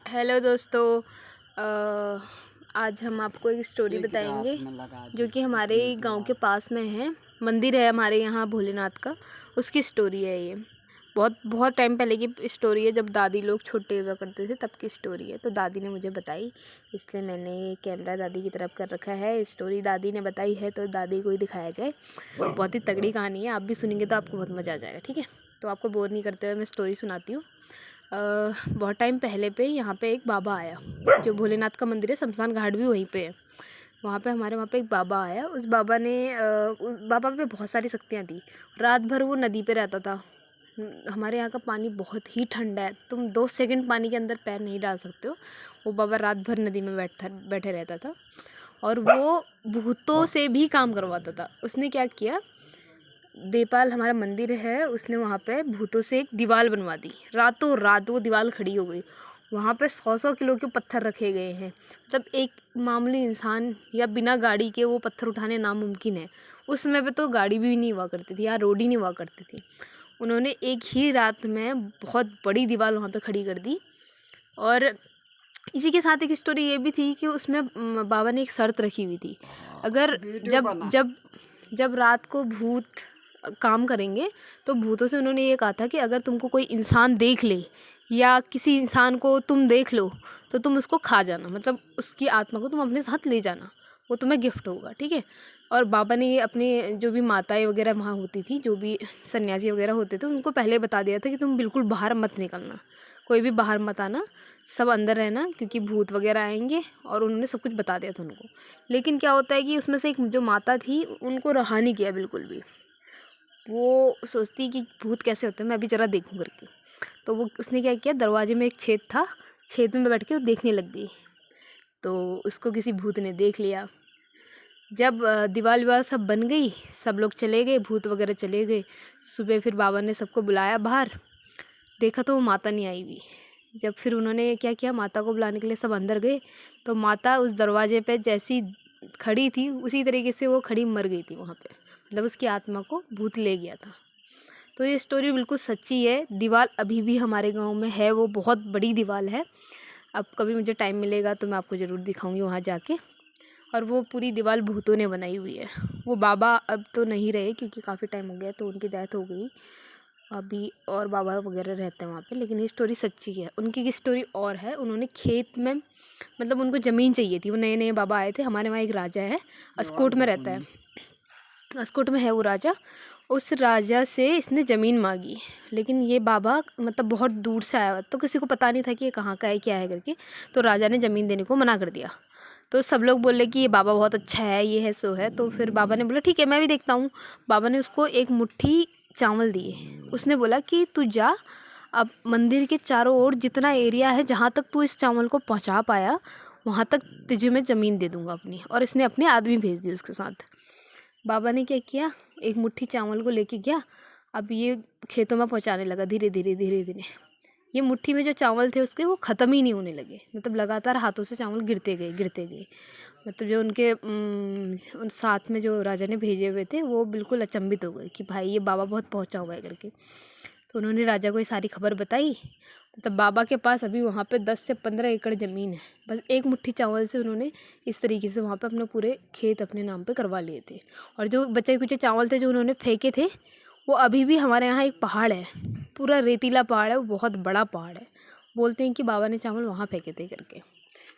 Hello दोस्तों, आज हम आपको एक स्टोरी बताएंगे जो कि हमारे गांव के पास में है। मंदिर है हमारे यहाँ भोलेनाथ का, उसकी स्टोरी है ये। बहुत टाइम पहले की स्टोरी है, जब दादी लोग छोटे हुआ करते थे तब की स्टोरी है। तो दादी ने मुझे बताई, इसलिए मैंने कैमरा दादी की तरफ कर रखा है। स्टोरी दादी ने बताई है तो दादी को ही दिखाया जाए। बहुत ही तगड़ी कहानी है, आप भी सुनेंगे तो आपको बहुत मज़ा आ जाएगा। ठीक है, तो आपको बोर नहीं करते हुए मैं स्टोरी सुनाती हूँ। बहुत टाइम पहले पे यहाँ पे एक बाबा आया, जो भोलेनाथ का मंदिर है, शमशान घाट भी वहीं पे है। वहाँ पे एक बाबा आया। उस बाबा ने उस बाबा पे बहुत सारी शक्तियाँ थी। रात भर वो नदी पे रहता था। हमारे यहाँ का पानी बहुत ही ठंडा है, तुम 2 सेकंड पानी के अंदर पैर नहीं डाल सकते हो। वो बाबा रात भर नदी में बैठे रहता था और वो भूतों से भी काम करवाता था। उसने क्या किया, देपाल हमारा मंदिर है, उसने वहाँ पे भूतों से एक दीवार बनवा दी। रातों रात वो दीवार खड़ी हो गई। वहाँ पे 100-100 किलो के पत्थर रखे गए हैं। मतलब एक मामूली इंसान या बिना गाड़ी के वो पत्थर उठाने नामुमकिन है। उस समय पे तो गाड़ी भी नहीं हुआ करती थी, यहाँ रोड ही नहीं हुआ करती थी। उन्होंने एक ही रात में बहुत बड़ी दीवार वहाँ पे खड़ी कर दी। और इसी के साथ एक स्टोरी ये भी थी कि उसमें बाबा ने एक शर्त रखी हुई थी, अगर जब रात को भूत काम करेंगे तो भूतों से उन्होंने ये कहा था कि अगर तुमको कोई इंसान देख ले या किसी इंसान को तुम देख लो तो तुम उसको खा जाना, मतलब उसकी आत्मा को तुम अपने साथ ले जाना, वो तुम्हें गिफ्ट होगा। ठीक है। और बाबा ने ये अपने जो भी माताएं वगैरह वहाँ होती थी, जो भी सन्यासी वगैरह होते थे, उनको पहले बता दिया था कि तुम बिल्कुल बाहर मत निकलना, कोई भी बाहर मत आना, सब अंदर रहना, क्योंकि भूत वगैरह आएंगे। और उन्होंने सब कुछ बता दिया था उनको। लेकिन क्या होता है कि उसमें से एक जो माता थी, उनको रहा नहीं किया बिल्कुल भी। वो सोचती कि भूत कैसे होते हैं, मैं अभी ज़रा देखूं करके। तो वो उसने क्या किया, दरवाजे में एक छेद था, छेद में बैठ के वो देखने लग गई। तो उसको किसी भूत ने देख लिया। जब दीवार विवार सब बन गई, सब लोग चले गए, भूत वगैरह चले गए। सुबह फिर बाबा ने सबको बुलाया बाहर, देखा तो वो माता नहीं आई हुई। जब फिर उन्होंने क्या किया, माता को बुलाने के लिए सब अंदर गए, तो माता उस दरवाजे पे जैसी खड़ी थी उसी तरीके से वो खड़ी मर गई थी वहाँ पे। मतलब उसकी आत्मा को भूत ले गया था। तो ये स्टोरी बिल्कुल सच्ची है। दीवार अभी भी हमारे गांव में है, वो बहुत बड़ी दीवार है। अब कभी मुझे टाइम मिलेगा तो मैं आपको ज़रूर दिखाऊंगी वहाँ जाके। और वो पूरी दीवार भूतों ने बनाई हुई है। वो बाबा अब तो नहीं रहे, क्योंकि काफ़ी टाइम हो गया, तो उनकी डेथ हो गई अभी, और बाबा वगैरह रहते हैं वहाँ पे। लेकिन ये स्टोरी सच्ची है। उनकी की स्टोरी और है, उन्होंने खेत में, मतलब उनको ज़मीन चाहिए थी। वो नए नए बाबा आए थे। हमारे वहाँ एक राजा है, अस्कोट में रहता है, अस्कोट में है वो राजा। उस राजा से इसने ज़मीन मांगी, लेकिन ये बाबा मतलब बहुत दूर से आया हुआ, तो किसी को पता नहीं था कि ये कहाँ का है क्या है करके। तो राजा ने ज़मीन देने को मना कर दिया। तो सब लोग बोले कि ये बाबा बहुत अच्छा है, ये है सो है। तो फिर बाबा ने बोला ठीक है, मैं भी देखता हूँ। बाबा ने उसको एक मुट्ठी चावल दिए। उसने बोला कि तू जा, अब मंदिर के चारों ओर जितना एरिया है, जहाँ तक तू इस चावल को पहुँचा पाया वहाँ तक तुझे मैं ज़मीन दे दूँगा अपनी। और इसने अपने आदमी भेज दिए उसके साथ। बाबा ने क्या किया, एक मुट्ठी चावल को लेके गया। अब ये खेतों में पहुँचाने लगा धीरे धीरे धीरे धीरे। ये मुट्ठी में जो चावल थे उसके, वो ख़त्म ही नहीं होने लगे। मतलब लगातार हाथों से चावल गिरते गए गिरते गए। मतलब जो उनके उन साथ में जो राजा ने भेजे हुए थे, वो बिल्कुल अचंभित हो गए कि भाई ये बाबा बहुत पहुँचा हुआ है करके। तो उन्होंने राजा को ये सारी खबर बताई। मतलब बाबा के पास अभी वहाँ पे 10 से 15 एकड़ ज़मीन है। बस एक मुट्ठी चावल से उन्होंने इस तरीके से वहाँ पे अपने पूरे खेत अपने नाम पे करवा लिए थे। और जो बचे कुचे चावल थे जो उन्होंने फेंके थे, वो अभी भी हमारे यहाँ एक पहाड़ है, पूरा रेतीला पहाड़ है, वो बहुत बड़ा पहाड़ है। बोलते हैं कि बाबा ने चावल वहाँ फेंके थे करके।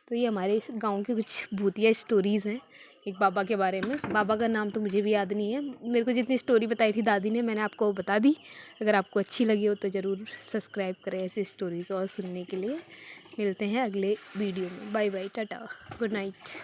तो ये हमारे इस गाँव की कुछ भूतिया स्टोरीज़ हैं एक बाबा के बारे में। बाबा का नाम तो मुझे भी याद नहीं है। मेरे को जितनी स्टोरी बताई थी दादी ने, मैंने आपको बता दी। अगर आपको अच्छी लगी हो तो ज़रूर सब्सक्राइब करें ऐसे स्टोरीज़ और सुनने के लिए। मिलते हैं अगले वीडियो में। बाय बाय, टाटा, गुड नाइट।